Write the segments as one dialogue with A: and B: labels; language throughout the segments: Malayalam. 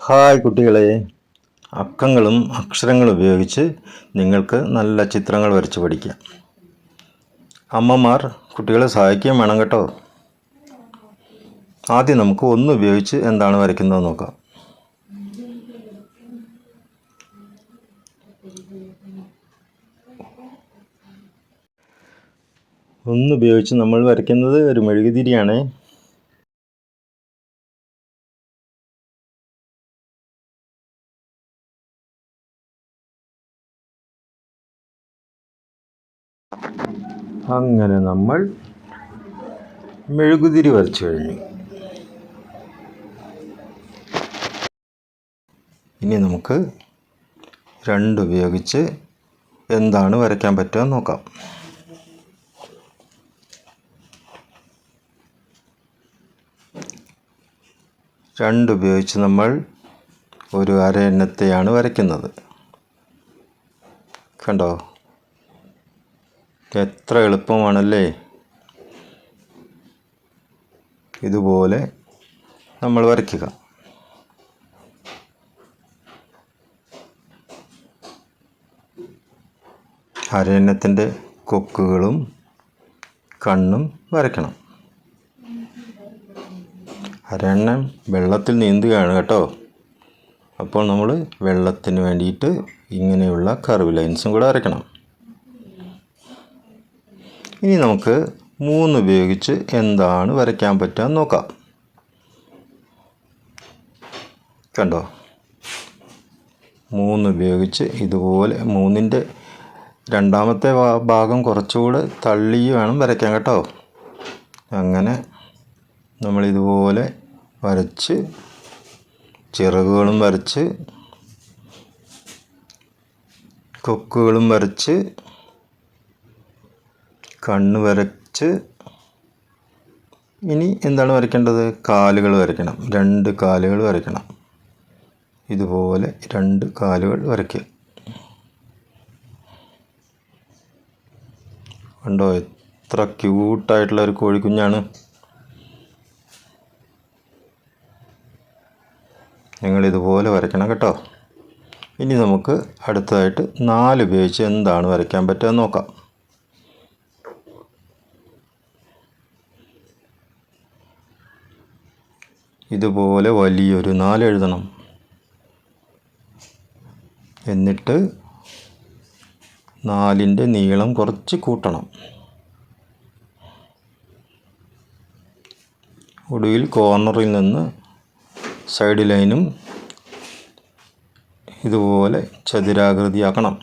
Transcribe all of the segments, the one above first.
A: ഹായ് കുട്ടികളെ, അക്കങ്ങളും അക്ഷരങ്ങളും ഉപയോഗിച്ച് നിങ്ങൾക്ക് നല്ല ചിത്രങ്ങൾ വരച്ച് പഠിക്കാം. അമ്മമാർ കുട്ടികളെ സഹായിക്കുകയും വേണം കേട്ടോ. ആദ്യം നമുക്ക് ഒന്ന് ഉപയോഗിച്ച് എന്താണ് വരയ്ക്കുന്നത് നോക്കാം. ഉപയോഗിച്ച് നമ്മൾ വരയ്ക്കുന്നത് ഒരു മെഴുകുതിരിയാണ്. അങ്ങനെ നമ്മൾ മെഴുകുതിരി വരച്ചു കഴിഞ്ഞു. ഇനി നമുക്ക് ഉപയോഗിച്ച് എന്താണ് വരയ്ക്കാൻ പറ്റുക നോക്കാം. ഉപയോഗിച്ച് നമ്മൾ ഒരു അരയന്നത്തെയാണ് വരയ്ക്കുന്നത്. കണ്ടോ, എത്ര എളുപ്പമാണല്ലേ. ഇതുപോലെ നമ്മൾ വരയ്ക്കുക. അരയന്നത്തിൻ്റെ കൊക്കുകളും കണ്ണും വരയ്ക്കണം. അരയന്നം വെള്ളത്തിൽ നീന്തുകയാണ് കേട്ടോ. അപ്പോൾ നമ്മൾ വെള്ളത്തിന് വേണ്ടിയിട്ട് ഇങ്ങനെയുള്ള കർവ് ലൈൻസും കൂടെ വരയ്ക്കണം. ഇനി നമുക്ക് 3 ഉപയോഗിച്ച് എന്താണ് വരയ്ക്കാൻ പറ്റുക നോക്കാം. കണ്ടോ, 3 ഉപയോഗിച്ച് ഇതുപോലെ 3ൻ്റെ രണ്ടാമത്തെ ഭാഗം കുറച്ചുകൂടെ തള്ളി വേണം വരയ്ക്കാൻ കേട്ടോ. അങ്ങനെ നമ്മളിതുപോലെ വരച്ച് ചിറകുകളും വരച്ച് കൊക്കുകളും വരച്ച് കണ്ണ് വരച്ച് ഇനി എന്താണ് വരയ്ക്കേണ്ടത്? കാലുകൾ വരയ്ക്കണം. 2 കാലുകൾ വരയ്ക്കണം. ഇതുപോലെ 2 കാലുകൾ വരയ്ക്കുക. കണ്ടോ, എത്ര ക്യൂട്ടായിട്ടുള്ള ഒരു കോഴിക്കുഞ്ഞാണ്. നിങ്ങളിതുപോലെ വരയ്ക്കണം കേട്ടോ. ഇനി നമുക്ക് അടുത്തതായിട്ട് 4 ഉപയോഗിച്ച് എന്താണ് വരയ്ക്കാൻ പറ്റുക നോക്കാം. ഇതുപോലെ വലിയൊരു 4 എഴുതണം. എന്നിട്ട് 4ൻ്റെ നീളം കുറച്ച് കൂട്ടണം. ഒടുവിൽ കോർണറിൽ നിന്ന് സൈഡ് ലൈനും ഇതുപോലെ ചതുരാകൃതിയാക്കണം.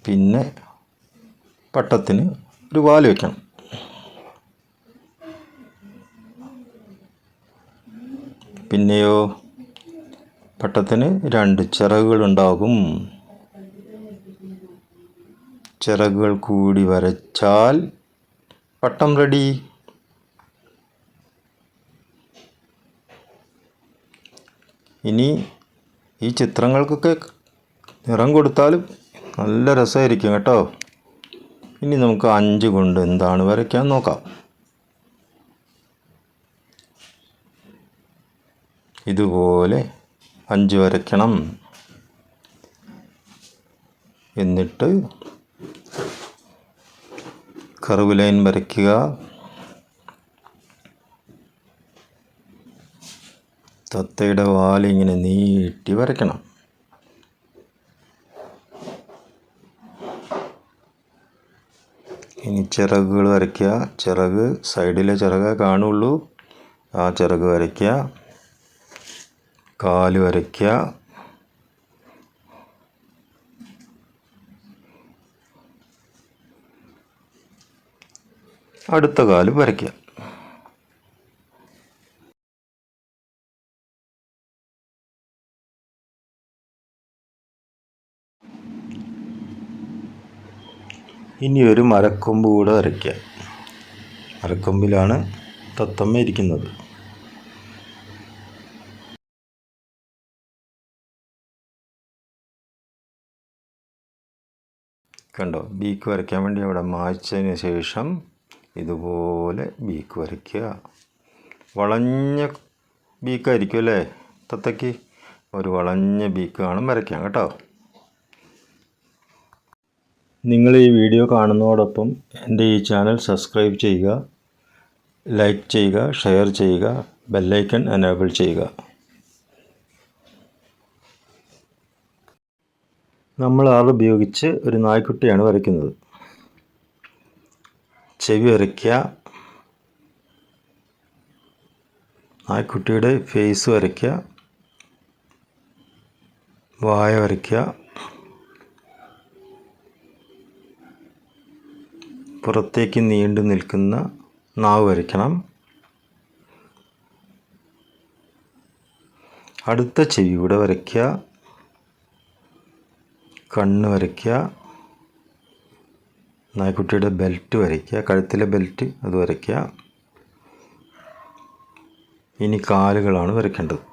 A: പിന്നെ പട്ടത്തിന് ഒരു വാല് വയ്ക്കണം. പിന്നെയോ പട്ടത്തിന് 2 ചിറകുകളുണ്ടാകും. ചിറകുകൾ കൂടി വരച്ചാൽ പട്ടം റെഡി. ഇനി ഈ ചിത്രങ്ങൾക്കൊക്കെ നിറം കൊടുത്താലും നല്ല രസമായിരിക്കും കേട്ടോ. ഇനി നമുക്ക് 5 കൊണ്ട് എന്താണ് വരയ്ക്കാൻ നോക്കാം. ഇതുപോലെ 5 വരയ്ക്കണം. എന്നിട്ട് കർവ് ലൈൻ വരയ്ക്കുക. തത്തയുടെ വാലിങ്ങനെ നീട്ടി വരയ്ക്കണം. ഇനി ചിറകുകൾ വരയ്ക്കുക. ചിറക് സൈഡിലെ ചിറകേ കാണുള്ളൂ. ആ ചിറക് വരയ്ക്കുക. കാല് വരയ്ക്കുക. അടുത്ത കാല് വരയ്ക്കുക. ഇനി ഒരു മരക്കൊമ്പ് കൂടെ വരയ്ക്കുക. മരക്കൊമ്പിലാണ് തത്തമ്മ ഇരിക്കുന്നത്. കണ്ടോ, ബീക്ക് വരയ്ക്കാൻ വേണ്ടി അവിടെ മായ്ച്ചതിന് ശേഷം ഇതുപോലെ ബീക്ക് വരയ്ക്കുക. വളഞ്ഞ ബീക്കായിരിക്കും അല്ലേ തത്തയ്ക്ക്? ഒരു വളഞ്ഞ ബീക്ക് കാണും വരയ്ക്കാം കേട്ടോ. നിങ്ങൾ ഈ വീഡിയോ കാണുന്നതോടൊപ്പം എൻ്റെ ഈ ചാനൽ സബ്സ്ക്രൈബ് ചെയ്യുക, ലൈക്ക് ചെയ്യുക, ഷെയർ ചെയ്യുക, ബെല്ലൈക്കൺ എനേബിൾ ചെയ്യുക. നമ്മൾ ഉപയോഗിച്ച് ഒരു നായ്ക്കുട്ടിയാണ് വരയ്ക്കുന്നത്. ചെവി വരയ്ക്കുക, നായ്ക്കുട്ടിയുടെ ഫേസ് വരയ്ക്കുക, വായ വരയ്ക്കുക, പുറത്തേക്ക് നീണ്ടു നിൽക്കുന്ന നാവ് വരയ്ക്കണം. അടുത്ത ചെവി കൂടെ വരയ്ക്കുക, കണ്ണ് വരയ്ക്കുക, നായ്ക്കുട്ടിയുടെ ബെൽറ്റ് വരയ്ക്കുക, കഴുത്തിലെ ബെൽറ്റ് അത് വരയ്ക്കുക. ഇനി കാലുകളാണ് വരയ്ക്കേണ്ടത്.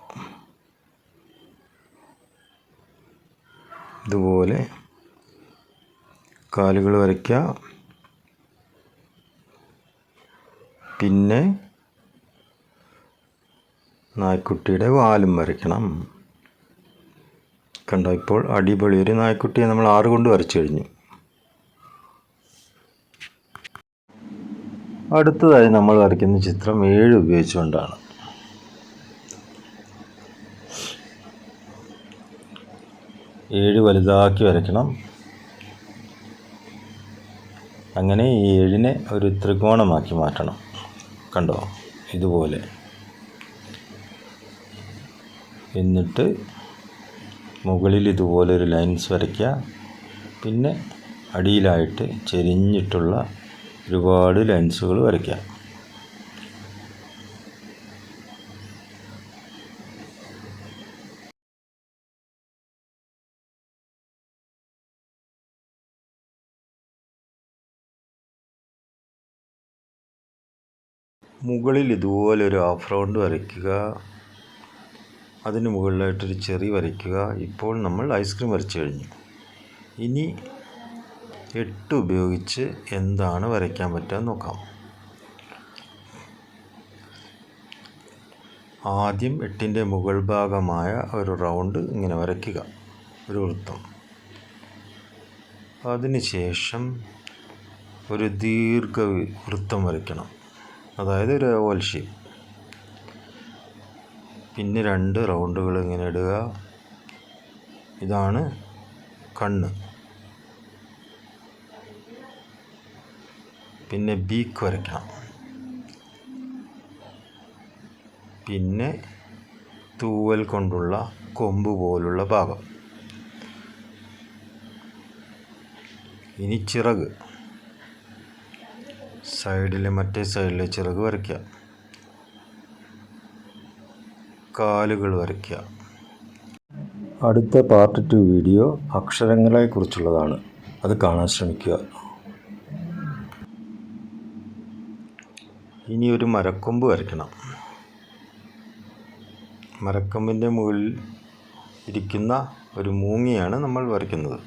A: ഇതുപോലെ കാലുകൾ വരയ്ക്കുക. പിന്നെ നായ്ക്കുട്ടിയുടെ വാലും വരയ്ക്കണം. കണ്ടോ, ഇപ്പോൾ അടിപൊളി ഒരു നായ്ക്കുട്ടിയെ നമ്മൾ 6 കൊണ്ട് വരച്ചു കഴിഞ്ഞു. അടുത്തതായി നമ്മൾ വരയ്ക്കുന്ന ചിത്രം 7 ഉപയോഗിച്ചുകൊണ്ടാണ്. 7 വലുതാക്കി വരയ്ക്കണം. അങ്ങനെ ഈ 7നെ ഒരു ത്രികോണമാക്കി മാറ്റണം. കണ്ടോ, ഇതുപോലെ. എന്നിട്ട് മുകളിൽ ഇതുപോലെ ഒരു ലൈൻസ് വരയ്ക്കുക. പിന്നെ അടിയിലായിട്ട് ചെരിഞ്ഞിട്ടുള്ള ഒരുപാട് ലൈൻസുകൾ വരയ്ക്കുക. മുകളിൽ ഇതുപോലെ ഒരു ഹാഫ് റൗണ്ട് വരയ്ക്കുക. അതിന് മുകളിലായിട്ടൊരു ചെറി വരയ്ക്കുക. ഇപ്പോൾ നമ്മൾ ഐസ്ക്രീം വരച്ചു കഴിഞ്ഞു. ഇനി 8 ഉപയോഗിച്ച് എന്താണ് വരയ്ക്കാൻ പറ്റുക നോക്കാം. ആദ്യം 8ൻ്റെ മുകൾ ഭാഗമായ ഒരു റൗണ്ട് ഇങ്ങനെ വരയ്ക്കുക, ഒരു വൃത്തം. അതിനുശേഷം ഒരു ദീർഘവൃത്തം വരയ്ക്കണം, അതായത് ഒരു ഓവൽ ഷേപ്പ്. പിന്നെ 2 റൗണ്ടുകൾ ഇങ്ങനെ ഇടുക. ഇതാണ് കണ്ണ്. പിന്നെ ബീക്ക് വരയ്ക്കണം. പിന്നെ തൂവൽ കൊണ്ടുള്ള കൊമ്പ് പോലുള്ള ഭാഗം. ഇനി ചിറക്, മറ്റേ സൈഡിലെ ചിറക് വരയ്ക്കുക. കാലുകൾ വരയ്ക്കുക. അടുത്ത പാർട്ട് 2 വീഡിയോ അക്ഷരങ്ങളെക്കുറിച്ചുള്ളതാണ്. അത് കാണാൻ ശ്രമിക്കുക. ഇനി ഒരു മരക്കൊമ്പ് വരയ്ക്കണം. മരക്കൊമ്പിൻ്റെ മുകളിൽ ഇരിക്കുന്ന ഒരു മൂങ്ങയാണ് നമ്മൾ വരയ്ക്കുന്നത്.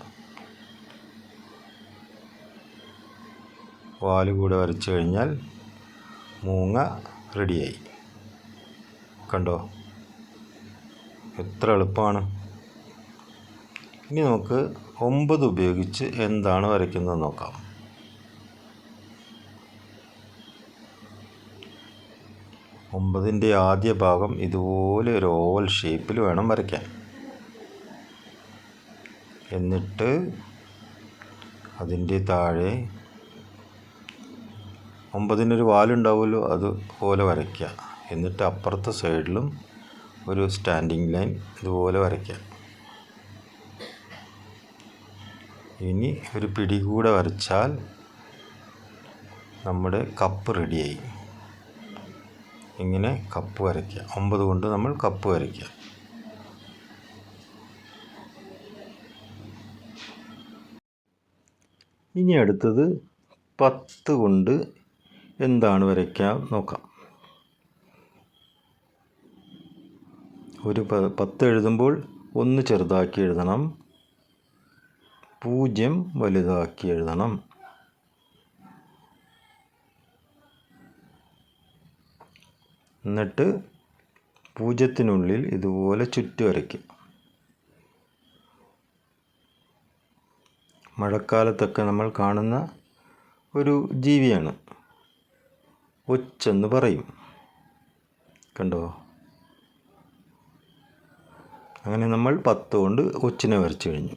A: വാല് കൂടെ വരച്ചു കഴിഞ്ഞാൽ മൂങ്ങ റെഡിയായി. കണ്ടോ, എത്ര എളുപ്പമാണ്. ഇനി നമുക്ക് 9 ഉപയോഗിച്ച് എന്താണ് വരയ്ക്കുന്നത് നോക്കാം. 9ൻ്റെ ആദ്യ ഭാഗം ഇതുപോലെ ഒരു ഓവൽ ഷേപ്പിൽ വേണം വരയ്ക്കാൻ. എന്നിട്ട് അതിൻ്റെ താഴെ 9-നൊരു വാലുണ്ടാവുമല്ലോ, അതുപോലെ വരയ്ക്കുക. എന്നിട്ട് അപ്പുറത്തെ സൈഡിലും ഒരു സ്റ്റാൻഡിങ് ലൈൻ ഇതുപോലെ വരയ്ക്കുക. ഇനി ഒരു പിടി കൂടെ വരച്ചാൽ നമ്മുടെ കപ്പ് റെഡിയായി. ഇങ്ങനെ കപ്പ് വരയ്ക്കുക. 9 കൊണ്ട് നമ്മൾ കപ്പ് വരയ്ക്കുക. ഇനി അടുത്തത് 10 കൊണ്ട് എന്താണ് വരയ്ക്കാൻ നോക്കാം. ഒരു 10 എഴുതുമ്പോൾ 1 ചെറുതാക്കി എഴുതണം, 0 വലുതാക്കി എഴുതണം. എന്നിട്ട് പൂജ്യത്തിനുള്ളിൽ ഇതുപോലെ ചുറ്റി വരയ്ക്കുക. മഴക്കാലത്തൊക്കെ നമ്മൾ കാണുന്ന ഒരു ജീവിയാണ്. ഒച്ചെന്ന് പറയും. കണ്ടോ? അങ്ങനെ നമ്മൾ 10 കൊണ്ട് ഒച്ചിനെ വരച്ചു കഴിഞ്ഞു.